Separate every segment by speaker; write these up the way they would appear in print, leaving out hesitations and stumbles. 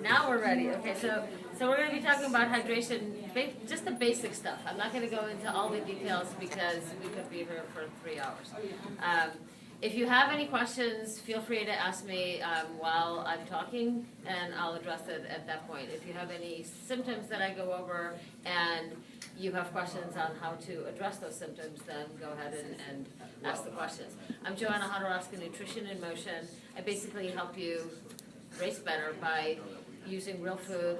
Speaker 1: Now we're ready. Okay, so we're going to be talking about hydration, just the basic stuff. I'm not going to go into all the details because we could be here for 3 hours. If you have any questions, feel free to ask me while I'm talking, and I'll address it at that point. If you have any symptoms that I go over and you have questions on how to address those symptoms, then go ahead and ask the questions. I'm Joanna Hodorowska, Nutrition in Motion. I basically help you race better by using real food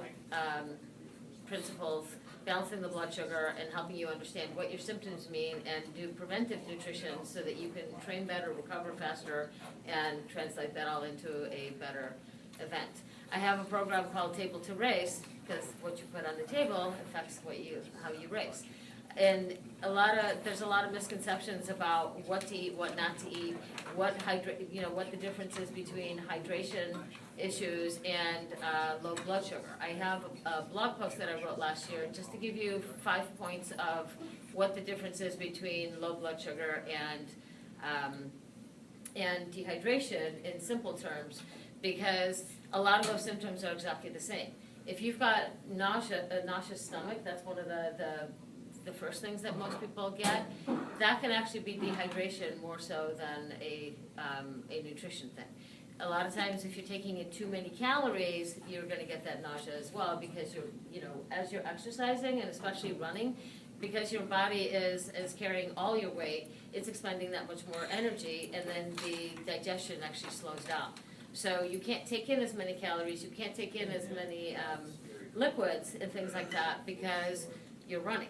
Speaker 1: principles, balancing the blood sugar, and helping you understand what your symptoms mean, and do preventive nutrition so that you can train better, recover faster, and translate that all into a better event. I have a program called Table to Race, because what you put on the table affects how you race. And there's a lot of misconceptions about what to eat, what not to eat, what the difference is between hydration issues and low blood sugar. I have a blog post that I wrote last year just to give you 5 points of what the difference is between low blood sugar and dehydration in simple terms, because a lot of those symptoms are exactly the same. If you've got a nauseous stomach, that's one of the first things that most people get. That can actually be dehydration more so than a nutrition thing. A lot of times, if you're taking in too many calories, you're going to get that nausea as well, because as you're exercising and especially running, because your body is carrying all your weight, it's expending that much more energy, and then the digestion actually slows down. So you can't take in as many calories, you can't take in as many liquids and things like that because you're running.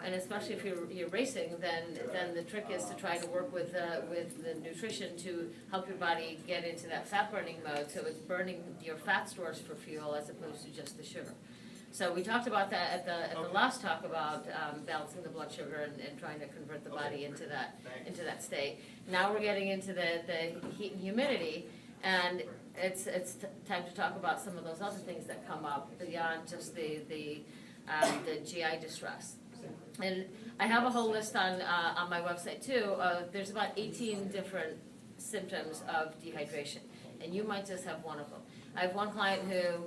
Speaker 1: And especially if you're racing, then the trick is to try to work with the nutrition to help your body get into that fat burning mode, so it's burning your fat stores for fuel as opposed to just the sugar. So we talked about that at the last talk about balancing the blood sugar and trying to convert the body into that state. Now we're getting into the heat and humidity, and it's time to talk about some of those other things that come up beyond just the GI distress. And I have a whole list on my website too. There's about 18 different symptoms of dehydration, and you might just have one of them. I have one client who,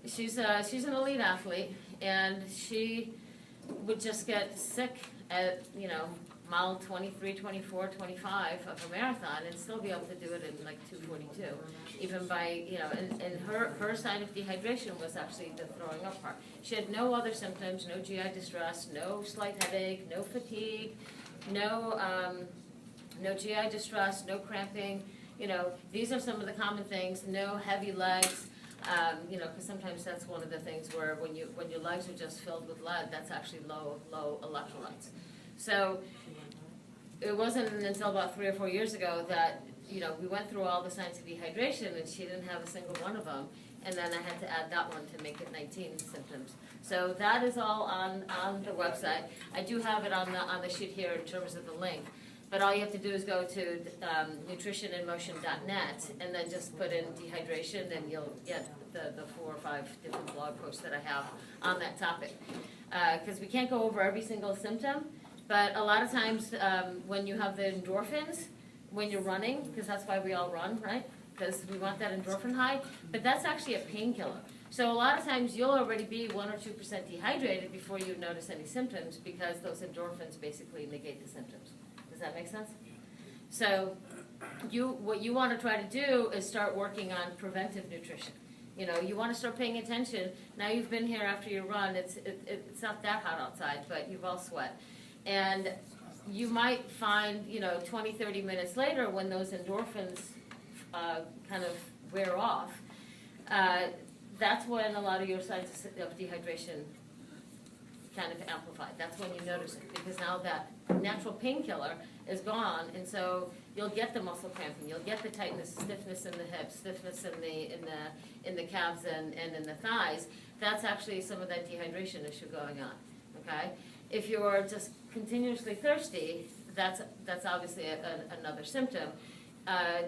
Speaker 1: she's an elite athlete, and she would just get sick at mile 23, 24, 25 of a marathon and still be able to do it in like 2:42, even by, and her sign of dehydration was actually the throwing up part. She had no other symptoms, no GI distress, no slight headache, no fatigue, no GI distress, no cramping. These are some of the common things. No heavy legs, because sometimes that's one of the things where when your legs are just filled with lead, that's actually low electrolytes. So it wasn't until about 3 or 4 years ago that we went through all the signs of dehydration, and she didn't have a single one of them, and then I had to add that one to make it 19 symptoms. So that is all on the website. I do have it on the sheet here in terms of the link, but all you have to do is go to nutritioninmotion.net and then just put in dehydration, and you'll get the 4 or 5 different blog posts that I have on that topic. Because we can't go over every single symptom, but a lot of times when you have the endorphins, when you're running, because that's why we all run, right? Because we want that endorphin high, but that's actually a painkiller. So a lot of times you'll already be 1 or 2% dehydrated before you notice any symptoms, because those endorphins basically negate the symptoms. Does that make sense? So what you want to try to do is start working on preventive nutrition. You want to start paying attention. Now you've been here after your run, it's not that hot outside, but you've all sweat. And you might find, 20, 30 minutes later, when those endorphins kind of wear off, that's when a lot of your signs of dehydration kind of amplified. That's when you notice it, because now that natural painkiller is gone, and so you'll get the muscle cramping, you'll get the tightness, stiffness in the hips, stiffness in the calves and in the thighs. That's actually some of that dehydration issue going on. Okay. If you're just continuously thirsty, that's obviously another symptom. I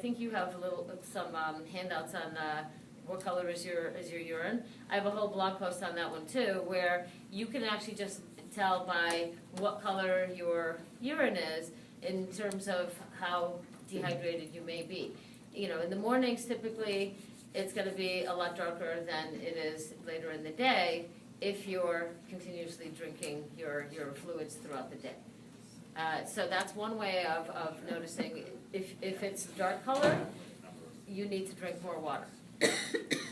Speaker 1: think you have some handouts on what color is your urine. I have a whole blog post on that one too, where you can actually just tell by what color your urine is in terms of how dehydrated you may be. In the mornings, typically it's going to be a lot darker than it is later in the day if you're continuously drinking your fluids throughout the day. So that's one way of noticing. If it's dark color, you need to drink more water.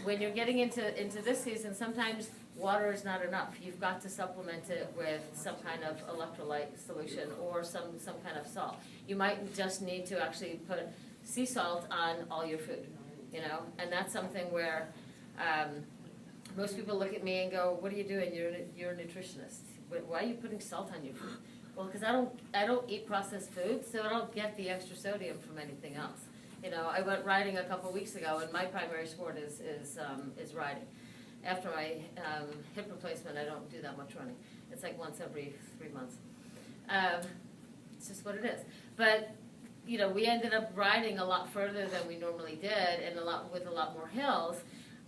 Speaker 1: When you're getting into this season, sometimes water is not enough. You've got to supplement it with some kind of electrolyte solution or some kind of salt. You might just need to actually put sea salt on all your food, you know, and that's something where most people look at me and go, "What are you doing? You're a nutritionist. Why are you putting salt on your food?" Well, because I don't eat processed food, so I don't get the extra sodium from anything else. You know, I went riding a couple weeks ago, and my primary sport is riding. After my hip replacement, I don't do that much running. It's like once every 3 months. It's just what it is. But you know, we ended up riding a lot further than we normally did, and with a lot more hills.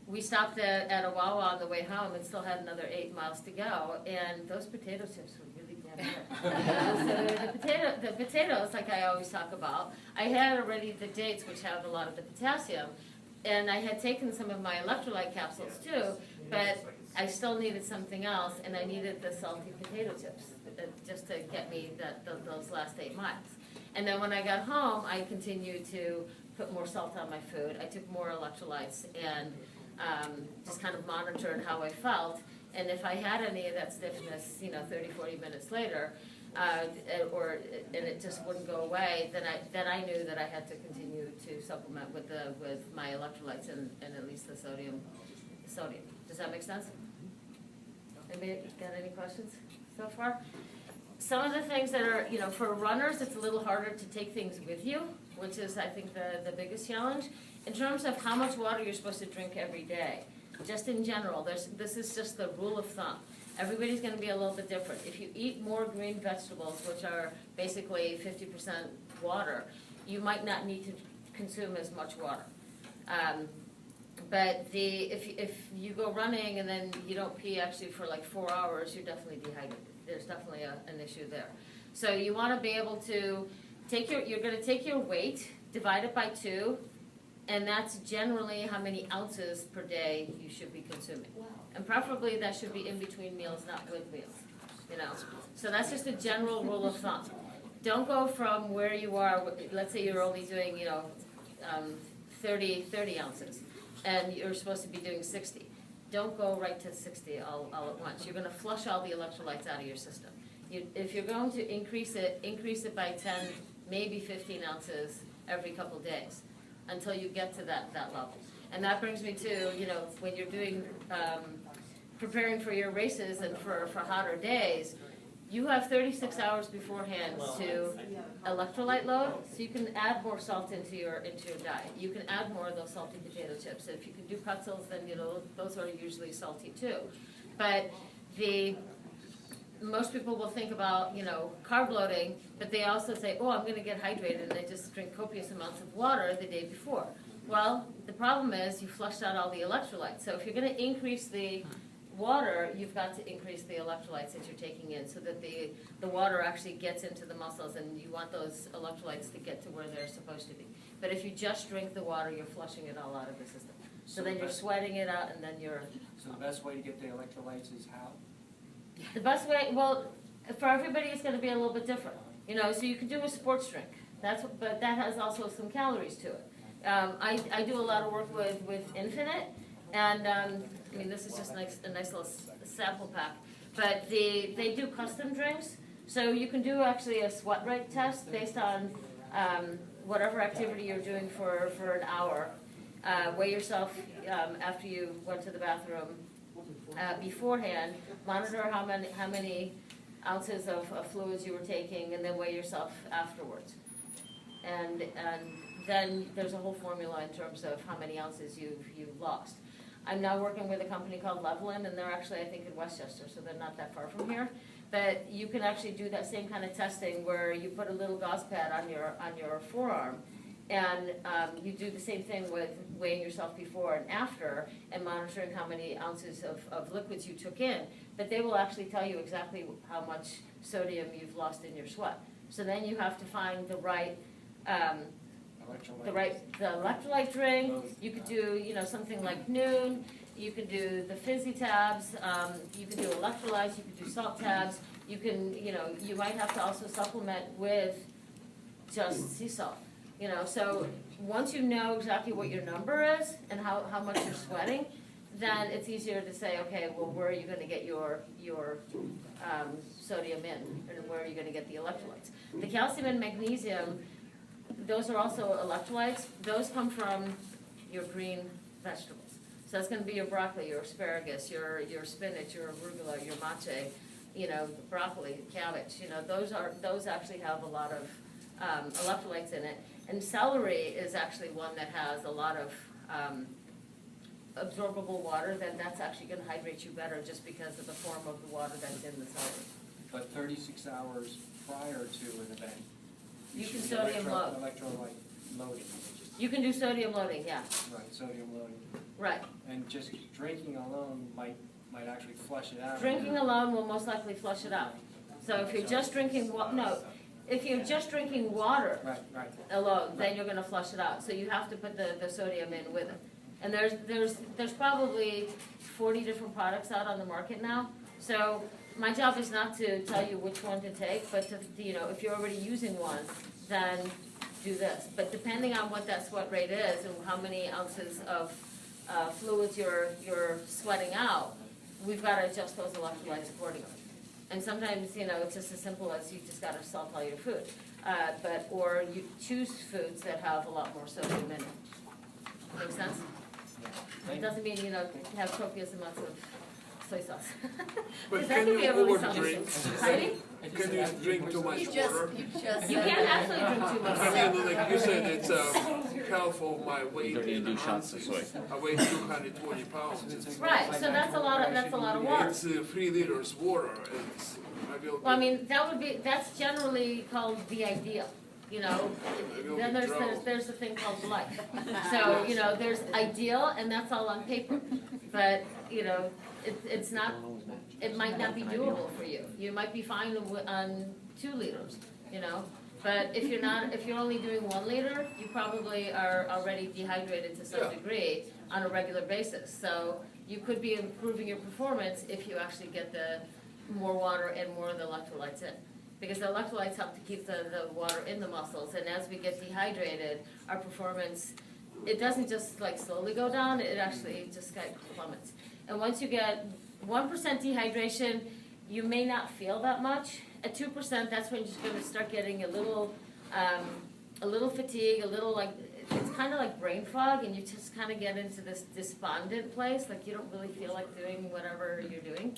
Speaker 1: We stopped at a Wawa on the way home, and still had another 8 miles to go. And those potato chips were really damn good. So the potatoes, like I always talk about, I had already the dates, which have a lot of the potassium. And I had taken some of my electrolyte capsules too, but I still needed something else, and I needed the salty potato chips just to get me those last 8 miles. And then when I got home, I continued to put more salt on my food. I took more electrolytes and just kind of monitored how I felt. And if I had any of that stiffness, you know, 30, 40 minutes later, and it just wouldn't go away, then I knew that I had to continue to supplement with my electrolytes and at least the sodium. Does that make sense? Anybody got any questions so far? Some of the things that are, you know, for runners, it's a little harder to take things with you, which is, I think, the biggest challenge. In terms of how much water you're supposed to drink every day, just in general, this is just the rule of thumb. Everybody's going to be a little bit different. If you eat more green vegetables, which are basically 50% water, you might not need to consume as much water. But if you go running and then you don't pee actually for like 4 hours, you're definitely dehydrated. There's definitely an issue there. So you want to be able to you're going to take your weight, divide it by 2, and that's generally how many ounces per day you should be consuming. Wow. And preferably that should be in between meals, not with meals, you know. So that's just a general rule of thumb. Don't go from where you are, let's say you're only doing, you know, 30 ounces, and you're supposed to be doing 60. Don't go right to 60 all at once. You're going to flush all the electrolytes out of your system. If you're going to increase it by 10, maybe 15 ounces every couple days until you get to that level. And that brings me to, you know, when you're doing, preparing for your races and for hotter days, you have 36 hours beforehand to electrolyte load, so you can add more salt into your diet. You can add more of those salty potato chips. If you can do pretzels, then, you know, those are usually salty too. But most people will think about, you know, carb loading, but they also say, oh, I'm going to get hydrated, and they just drink copious amounts of water the day before. Well, the problem is you flushed out all the electrolytes. So if you're going to increase the water, you've got to increase the electrolytes that you're taking in so that the water actually gets into the muscles, and you want those electrolytes to get to where they're supposed to be. But if you just drink the water, you're flushing it all out of the system. So then you're sweating it out, and then you're...
Speaker 2: So the best way to get the electrolytes is how?
Speaker 1: The best way, well, for everybody it's going to be a little bit different. You know, so you can do a sports drink, but that has also some calories to it. I do a lot of work with Infinite, and I mean, this is just a nice little sample pack, but they do custom drinks, so you can do actually a sweat rate test based on whatever activity you're doing for an hour. Weigh yourself after you went to the bathroom beforehand, monitor how many ounces of fluids you were taking, and then weigh yourself afterwards. And then there's a whole formula in terms of how many ounces you've lost. I'm now working with a company called Levelin, and they're actually, I think, in Westchester, so they're not that far from here. But you can actually do that same kind of testing where you put a little gauze pad on your forearm, and you do the same thing with weighing yourself before and after and monitoring how many ounces of liquids you took in. But they will actually tell you exactly how much sodium you've lost in your sweat. So then you have to find the right
Speaker 2: electrolytes.
Speaker 1: the electrolyte drink, you could do, something like Noon, you could do the fizzy tabs, you could do electrolytes, you could do salt tabs, you can, you might have to also supplement with just sea salt, so once you know exactly what your number is and how much you're sweating, then it's easier to say, okay, well, where are you gonna get your sodium in, and where are you gonna get the electrolytes? The calcium and magnesium, those are also electrolytes. Those come from your green vegetables. So that's gonna be your broccoli, your asparagus, your spinach, your arugula, your mache, broccoli, cabbage, those actually have a lot of electrolytes in it. And celery is actually one that has a lot of absorbable water, that's actually gonna hydrate you better just because of the form of the water that's in the celery.
Speaker 2: But 36 hours prior to an event,
Speaker 1: You can
Speaker 2: should
Speaker 1: sodium load.
Speaker 2: electrolyte loading.
Speaker 1: You can do sodium loading, yeah,
Speaker 2: Right, sodium loading.
Speaker 1: right.
Speaker 2: And just drinking alone might actually flush it out.
Speaker 1: Drinking alone will most likely flush it out. So if you're just drinking if you're just drinking water
Speaker 2: Right.
Speaker 1: alone, then you're gonna flush it out. So you have to put the sodium in with it. And there's probably 40 different products out on the market now. So my job is not to tell you which one to take, but to, if you're already using one, then do this. But depending on what that sweat rate is and how many ounces of fluids you're sweating out, we've got to adjust those electrolytes accordingly. And sometimes, it's just as simple as you just got to salt all your food. Or you choose foods that have a lot more sodium in it. Make sense? It doesn't mean, have copious amounts of soy sauce.
Speaker 3: But
Speaker 1: That
Speaker 3: can
Speaker 1: could be
Speaker 3: you
Speaker 1: a really
Speaker 3: overdrink?
Speaker 1: Pardon?
Speaker 3: Can you drink too much water?
Speaker 1: You can't actually drink too much.
Speaker 3: I mean, like you said, it's half of my weight
Speaker 4: You
Speaker 3: in
Speaker 4: do shots of
Speaker 3: ounces.
Speaker 4: soy.
Speaker 3: I weigh 220 pounds.
Speaker 1: Right, so that's a lot of water.
Speaker 3: It's 3 liters water. It's,
Speaker 1: Well, I mean, that's generally called the ideal, Then there's a thing called life. So, there's ideal, and that's all on paper. But, it's not, it might not be doable for you. You might be fine on 2 liters, But if you're only doing 1 liter, you probably are already dehydrated to some degree on a regular basis. So you could be improving your performance if you actually get the more water and more of the electrolytes in. Because the electrolytes help to keep the water in the muscles, and as we get dehydrated, our performance, it doesn't just slowly go down, it actually just plummets. And once you get 1% dehydration, you may not feel that much. At 2%, that's when you're just gonna start getting a little fatigue, it's kind of like brain fog, and you just kind of get into this despondent place, you don't really feel like doing whatever you're doing.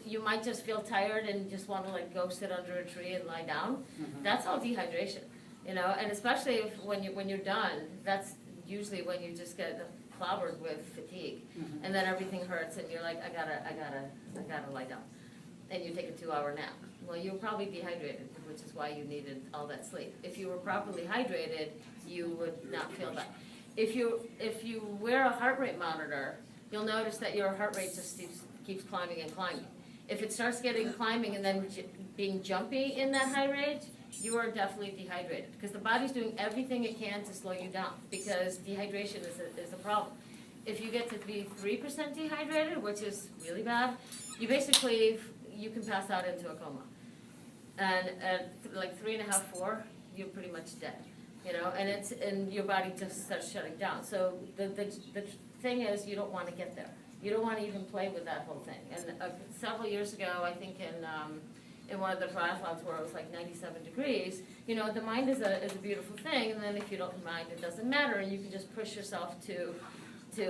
Speaker 1: You might just feel tired and just want to go sit under a tree and lie down. Mm-hmm. That's all dehydration, and especially when you're done, that's usually when you just get clobbered with fatigue, and then everything hurts and you're like, I gotta lie down, and you take a 2-hour nap. Well, you were probably dehydrated, which is why you needed all that sleep. If you were properly hydrated, you would not feel that. If you wear a heart rate monitor, you'll notice that your heart rate just keeps climbing and climbing. If it starts climbing and then being jumpy in that high rate, you are definitely dehydrated, because the body's doing everything it can to slow you down, because dehydration is a problem. If you get to be 3% dehydrated, which is really bad, you can pass out into a coma. And at 3.5, 4, you're pretty much dead. And your body just starts shutting down. So the thing is, you don't want to get there. You don't want to even play with that whole thing. And several years ago, I think in one of the triathlons where it was 97 degrees, the mind is a beautiful thing, and then if you don't mind, it doesn't matter, and you can just push yourself to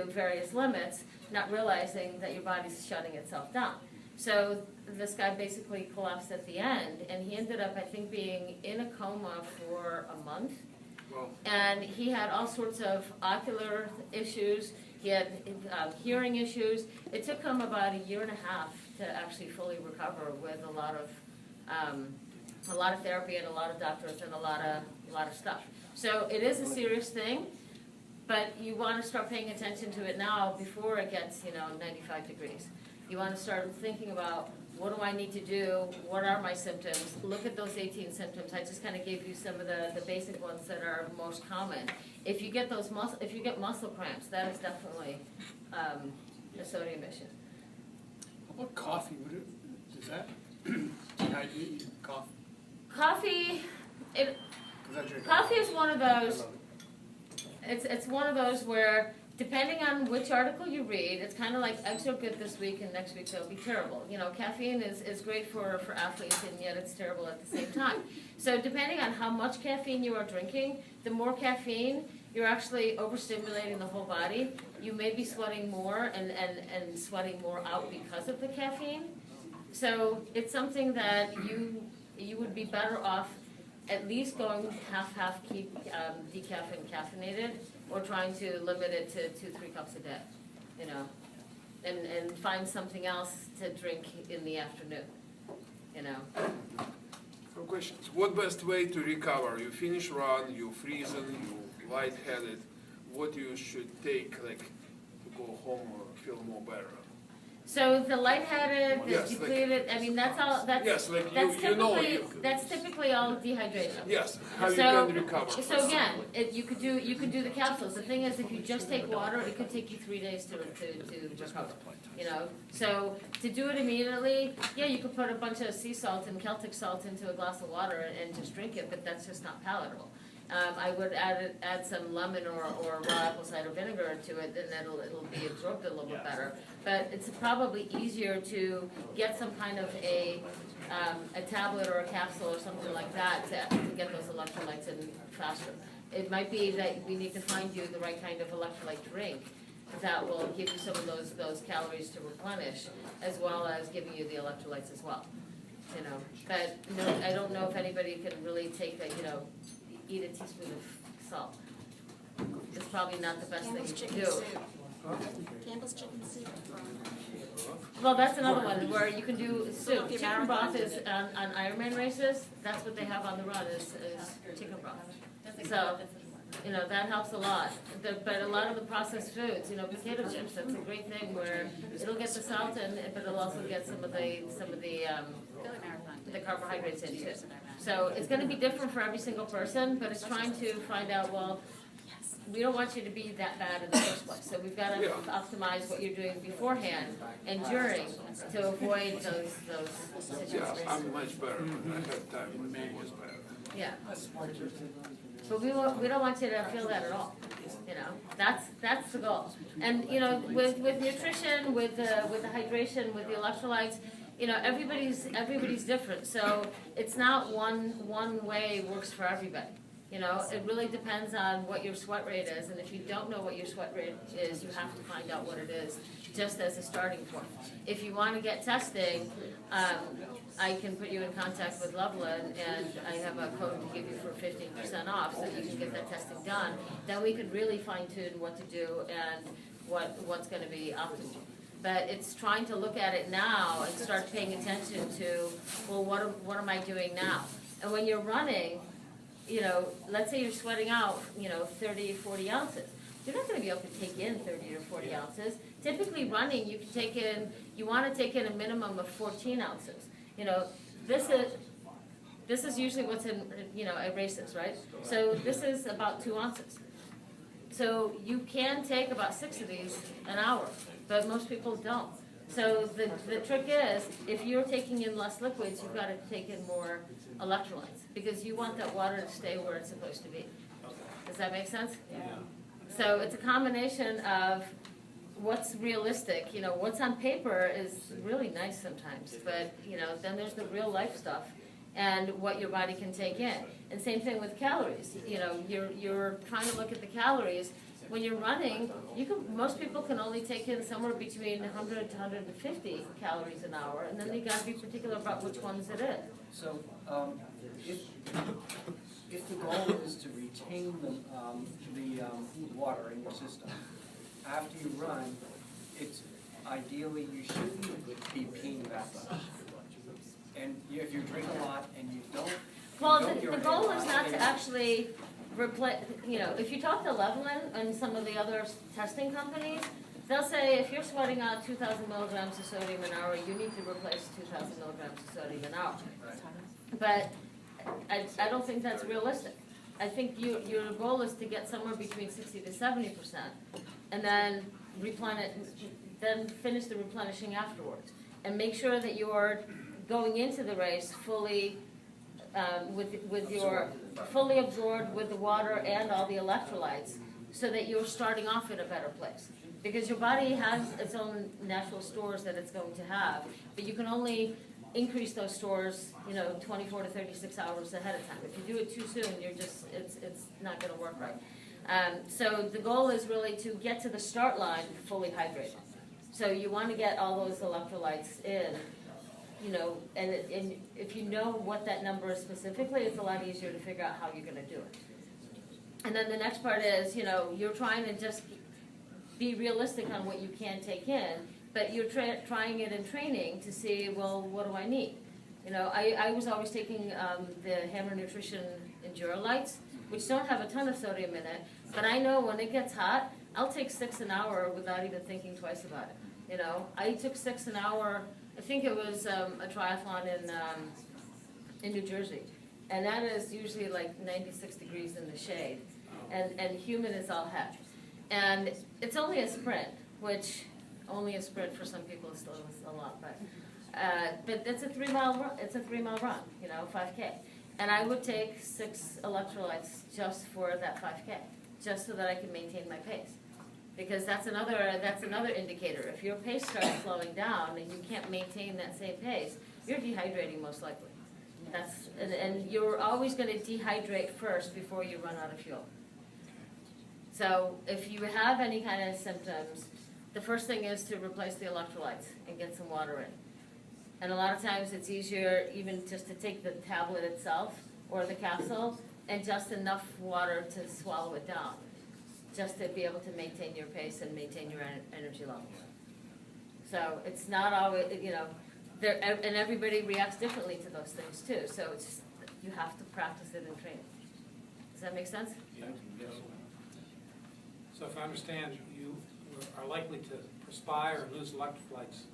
Speaker 1: various limits, not realizing that your body's shutting itself down. So this guy basically collapsed at the end, and he ended up, I think, being in a coma for a month.
Speaker 3: Wow.
Speaker 1: And he had all sorts of ocular issues. He had hearing issues. It took him about 1.5 years to actually fully recover with a lot of therapy and a lot of doctors and a lot of stuff. So it is a serious thing, but you want to start paying attention to it now before it gets 95 degrees. You wanna start thinking about, what do I need to do? What are my symptoms? Look at those 18 symptoms. I just kinda gave you some of the basic ones that are most common. If you get muscle cramps, that is definitely, a sodium issue.
Speaker 4: How about coffee? Does that dehydrate you? Coffee?
Speaker 1: Coffee,
Speaker 4: 'Cause I drink
Speaker 1: coffee is one of
Speaker 4: I
Speaker 1: those,
Speaker 4: love it.
Speaker 1: it's one of those where, depending on which article you read, it's kind of like eggs are good this week and next week they'll be terrible. You know, caffeine is great for athletes and yet it's terrible at the same time. So depending on how much caffeine you are drinking, the more caffeine, you're actually overstimulating the whole body. You may be sweating more and sweating more out because of the caffeine. So it's something that you would be better off at least going half keep decaf and caffeinated, or trying to limit it to 2-3 cups a day, you know, and find something else to drink in the afternoon, you know.
Speaker 3: Some questions. What best way to recover? You finish run, you freezing, you lightheaded. What you should take, like, to go home or feel more better?
Speaker 1: So the lightheaded, the
Speaker 3: Yes, like-
Speaker 1: depleted, I mean, that's all,
Speaker 3: Yes, like
Speaker 1: that's
Speaker 3: you know
Speaker 1: typically,
Speaker 3: you.
Speaker 1: that's typically all dehydration.
Speaker 3: Yes, how you
Speaker 1: So-
Speaker 3: can recover.
Speaker 1: So again, you could do the capsules. The thing is, if you just take water, it could take you 3 days to recover, you know? So to do it immediately, yeah, you could put a bunch of sea salt and Celtic salt into a glass of water and just drink it, but that's just not palatable. I would add some lemon or raw apple cider vinegar to it, and it'll be absorbed a little bit better. But it's probably easier to get some kind of a tablet or a capsule or something like that to get those electrolytes in faster. It might be that we need to find you the right kind of electrolyte drink that will give you some of those calories to replenish, as well as giving you the electrolytes as well. You know, but no, I don't know if anybody can really take that, you know, eat a teaspoon of salt. It's probably not the best thing
Speaker 5: Campbell's
Speaker 1: to
Speaker 5: chicken
Speaker 1: do.
Speaker 5: soup. Campbell's chicken soup.
Speaker 1: Well, that's another one where you can do soup.
Speaker 5: If you're
Speaker 1: Chicken broth
Speaker 5: marathon,
Speaker 1: is on Ironman races, that's what they have on the run is chicken broth. So, you know, that helps a lot. But a lot of the processed foods, you know, potato chips, that's a great thing where it'll get the salt in, but it'll also get some of the
Speaker 5: Philly Marathon.
Speaker 1: the carbohydrates in too. So it's gonna be different for every single person, but it's trying to find out, well, we don't want you to be that bad in the first place. So we've gotta
Speaker 3: Yeah.
Speaker 1: optimize what you're doing beforehand and during to avoid those
Speaker 3: Yeah,
Speaker 1: situations.
Speaker 3: I'm much better, but I had time when it was better.
Speaker 1: Yeah. But we don't want you to feel that at all, you know, that's the goal. And, you know, with nutrition, with the hydration, with the electrolytes, you know, everybody's different, so it's not one way works for everybody. You know, it really depends on what your sweat rate is, and if you don't know what your sweat rate is, you have to find out what it is, just as a starting point. If you wanna get testing, I can put you in contact with Loveland, and I have a code to give you for 15% off, so you can get that testing done. Then we could really fine tune what to do and what's gonna be optimal. But it's trying to look at it now and start paying attention to, well, what am I doing now? And when you're running, you know, let's say you're sweating out, you know, 30 or 40 ounces. You're not gonna be able to take in 30 or 40 ounces. Typically running, you wanna take in a minimum of 14 ounces. You know, this is usually what's in, you know, a races, right? So this is about 2 ounces. So you can take about 6 of these an hour, but most people don't. So the trick is, if you're taking in less liquids, you've got to take in more electrolytes, because you want that water to stay where it's supposed to be. Does that make sense? Yeah. So it's a combination of what's realistic, you know, what's on paper is really nice sometimes, but, you know, then there's the real life stuff and what your body can take in. And same thing with calories. You know, you're trying to look at the calories. When you're running, most people can only take in somewhere between 100 to 150 calories an hour, and then you got to be particular about which ones it is.
Speaker 2: So, if the goal is to retain the water in your system, after you run, it's ideally you shouldn't be peeing that much. And if you drink a lot and you don't,
Speaker 1: Well, the goal is not to actually replace, you know, if you talk to Levelland and some of the other testing companies, they'll say if you're sweating out 2,000 milligrams of sodium an hour, you need to replace 2,000 milligrams of sodium an hour. But I don't think that's realistic. I think your goal is to get somewhere between 60 to 70%, and then then finish the replenishing afterwards, and make sure that you're going into the race fully fully absorbed with the water and all the electrolytes, so that you're starting off in a better place. Because your body has its own natural stores that it's going to have, but you can only increase those stores, 24 to 36 hours ahead of time. If you do it too soon, it's not going to work right. So the goal is really to get to the start line fully hydrated. So you want to get all those electrolytes in, and if you know what that number is specifically, it's a lot easier to figure out how you're going to do it. And then the next part is, you're trying to just be realistic on what you can take in, but you're trying it in training to see, well, what do I need? I was always taking the Hammer Nutrition Endurolites, which don't have a ton of sodium in it, but I know when it gets hot, I'll take 6 an hour without even thinking twice about it. I took 6 an hour, I think it was a triathlon in New Jersey, and that is usually like 96 degrees in the shade, and humid as all heck. And it's only a sprint, which only a sprint for some people is still a lot, but it's a 3-mile run. It's a 3-mile run, 5K. And I would take 6 electrolytes just for that 5K, just so that I can maintain my pace. Because that's another indicator. If your pace starts slowing down and you can't maintain that same pace, you're dehydrating most likely. And you're always going to dehydrate first before you run out of fuel. So if you have any kind of symptoms, the first thing is to replace the electrolytes and get some water in. And a lot of times it's easier even just to take the tablet itself or the capsule and just enough water to swallow it down, just to be able to maintain your pace and maintain your energy levels. So it's not always, and everybody reacts differently to those things too. So it's just, you have to practice it in training. Does that make sense?
Speaker 2: Yes.
Speaker 6: So if I understand, you are likely to perspire or lose electrolytes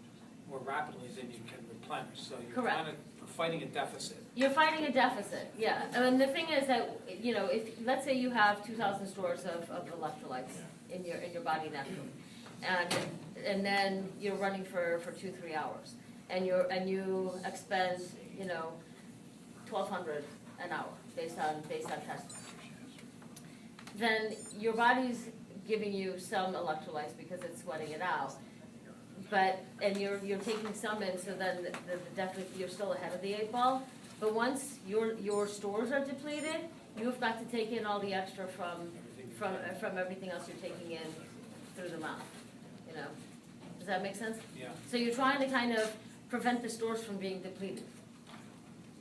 Speaker 6: more rapidly than you can replenish. So you're
Speaker 1: Correct.
Speaker 6: kind of fighting a deficit.
Speaker 1: You're fighting a deficit, yeah. And the thing is that, if let's say you have 2,000 stores of electrolytes in your body naturally, and then you're running for 2-3 hours, and you expend 1,200 an hour based on testing, then your body's giving you some electrolytes because it's sweating it out. And you're taking some in, so then definitely you're still ahead of the 8 ball. But once your stores are depleted, you've got to take in all the extra from everything else you're taking in through the mouth. Does that make sense?
Speaker 6: Yeah.
Speaker 1: So you're trying to kind of prevent the stores from being depleted.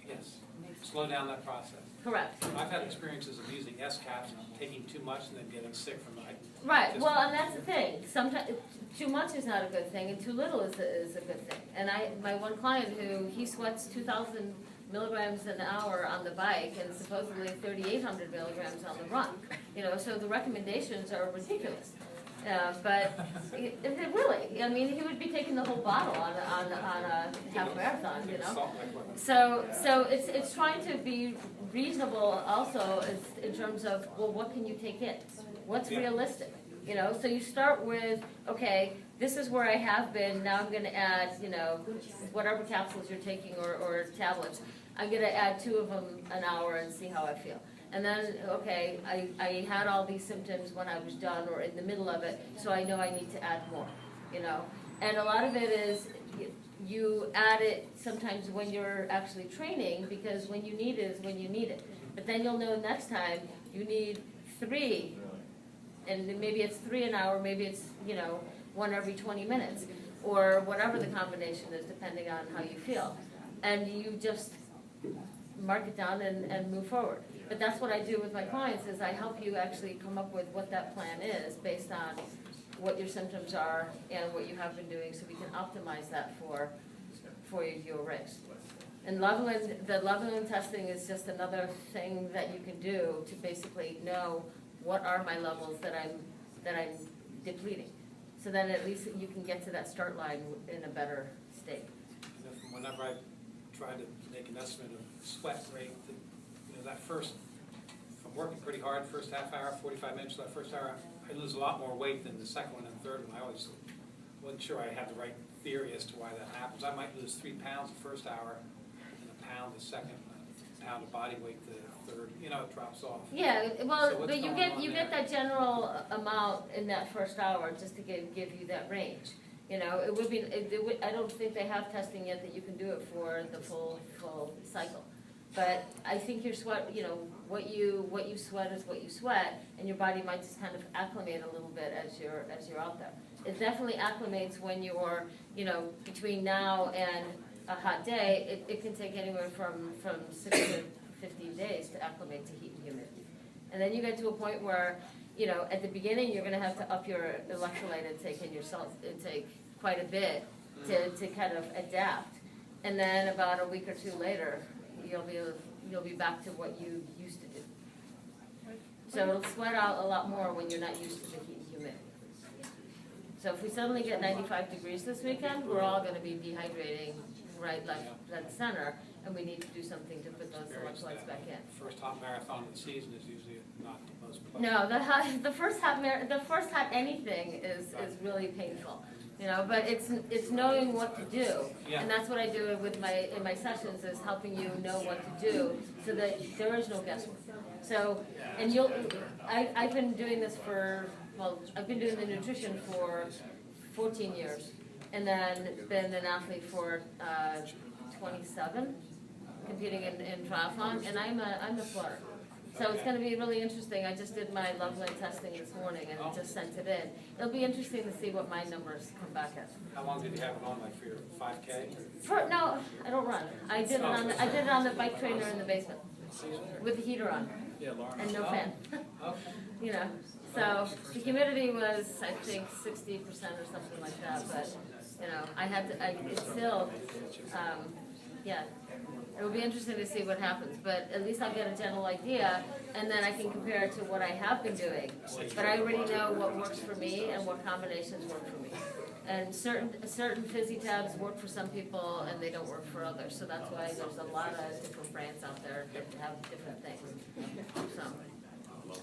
Speaker 6: Yes. Slow down that process.
Speaker 1: Correct.
Speaker 6: I've had experiences of using S-caps, taking too much and then getting sick from it.
Speaker 1: Right. Well, and that's the thing. Sometimes too much is not a good thing, and too little is a good thing. And my one client he sweats 2,000 milligrams an hour on the bike and supposedly 3,800 milligrams on the run. So the recommendations are ridiculous. But really, I mean, he would be taking the whole bottle on a half marathon, So it's trying to be reasonable also in terms of, well, what can you take in? What's realistic? So you start with, okay, this is where I have been, now I'm going to add, whatever capsules you're taking or tablets, I'm going to add 2 of them an hour and see how I feel. And then, okay, I had all these symptoms when I was done or in the middle of it, so I know I need to add more, And a lot of it is you add it sometimes when you're actually training, because when you need it is when you need it. But then you'll know next time you need 3, and maybe it's 3 an hour, maybe it's, 1 every 20 minutes, or whatever the combination is, depending on how you feel. And you just mark it down and move forward. But that's what I do with my clients, is I help you actually come up with what that plan is based on what your symptoms are and what you have been doing, so we can optimize that for your race. And the leveling testing is just another thing that you can do to basically know what are my levels that I'm depleting. so then at least you can get to that start line in a better state.
Speaker 6: You know, from whenever I tried to make an estimate of sweat rate, that first, if I'm working pretty hard, first half hour, 45 minutes, that first hour, I lose a lot more weight than the second one and third one. I always wasn't sure I had the right theory as to why that happens. I might lose 3 pounds the first hour, and a pound the second, a pound of body weight the third, it drops off.
Speaker 1: Yeah,
Speaker 6: So
Speaker 1: well,
Speaker 6: what's
Speaker 1: but you
Speaker 6: going
Speaker 1: get,
Speaker 6: on
Speaker 1: you
Speaker 6: there?
Speaker 1: get that general amount in that first hour, just to give you that range. It would be, I don't think they have testing yet that you can do it for the full cycle. But I think your sweat, what you sweat is what you sweat, and your body might just kind of acclimate a little bit as you're out there. It definitely acclimates when you're, between now and a hot day, it can take anywhere from 6 to 15 days to acclimate to heat and humidity. And then you get to a point where, at the beginning, you're gonna have to up your electrolyte intake and your salt intake quite a bit to kind of adapt. And then about a week or two later, you'll be back to what you used to do. So it'll sweat out a lot more when you're not used to the heat and humidity. So if we suddenly get 95 degrees this weekend, we're all gonna be dehydrating right, left, center, and we need to do something to put those electrolytes back in.
Speaker 6: First hot marathon of the season is usually not the most pleasant.
Speaker 1: No, the first hot anything is really painful, but it's knowing what to do.
Speaker 6: Yeah.
Speaker 1: And that's what I do in my sessions, is helping you know what to do so that there is no guesswork. So, and I've been doing this I've been doing the nutrition for 14 years, and then been an athlete for 27, competing in triathlon, and I'm a flutter. So it's going to be really interesting. I just did my love line testing this morning and just sent it in. It'll be interesting to see what my numbers come back as.
Speaker 6: How long did you have it on, like for your 5K?
Speaker 1: No, I don't run. I did it on the bike trainer in the basement with the heater on and no fan.
Speaker 6: Okay.
Speaker 1: So the humidity was, I think, 60% or something like that. But I had to. It's still, yeah. It will be interesting to see what happens, but at least I'll get a general idea, and then I can compare it to what I have been doing. But I already know what works for me and what combinations work for me. And certain fizzy tabs work for some people, and they don't work for others. So that's why there's a lot of different brands out there that have different things.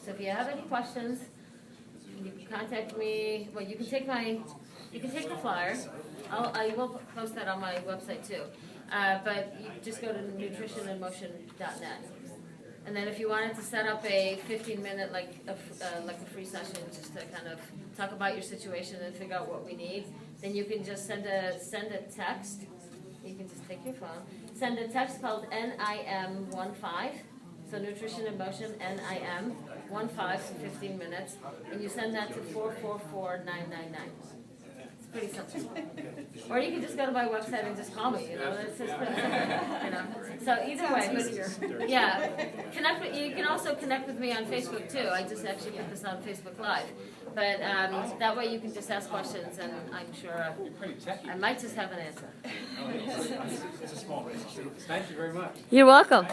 Speaker 1: So if you have any questions, you can contact me. Well, you can take the flyer. I will post that on my website too. But you just go to nutritionandmotion.net. And then if you wanted to set up a 15-minute, like a free session, just to kind of talk about your situation and figure out what we need, then you can just send a text. You can just take your phone, send a text called NIM15. So Nutrition and Motion, NIM15 for 15 minutes, and you send that to 444999. Pretty simple. Or you can just go to my website and just call me, it's just pretty simple, So either way, but yeah, you can also connect with me on Facebook too. I just actually put this on Facebook Live. But that way you can just ask questions, and I'm sure I might just have an answer.
Speaker 2: It's a small race. Thank you very much.
Speaker 1: You're welcome.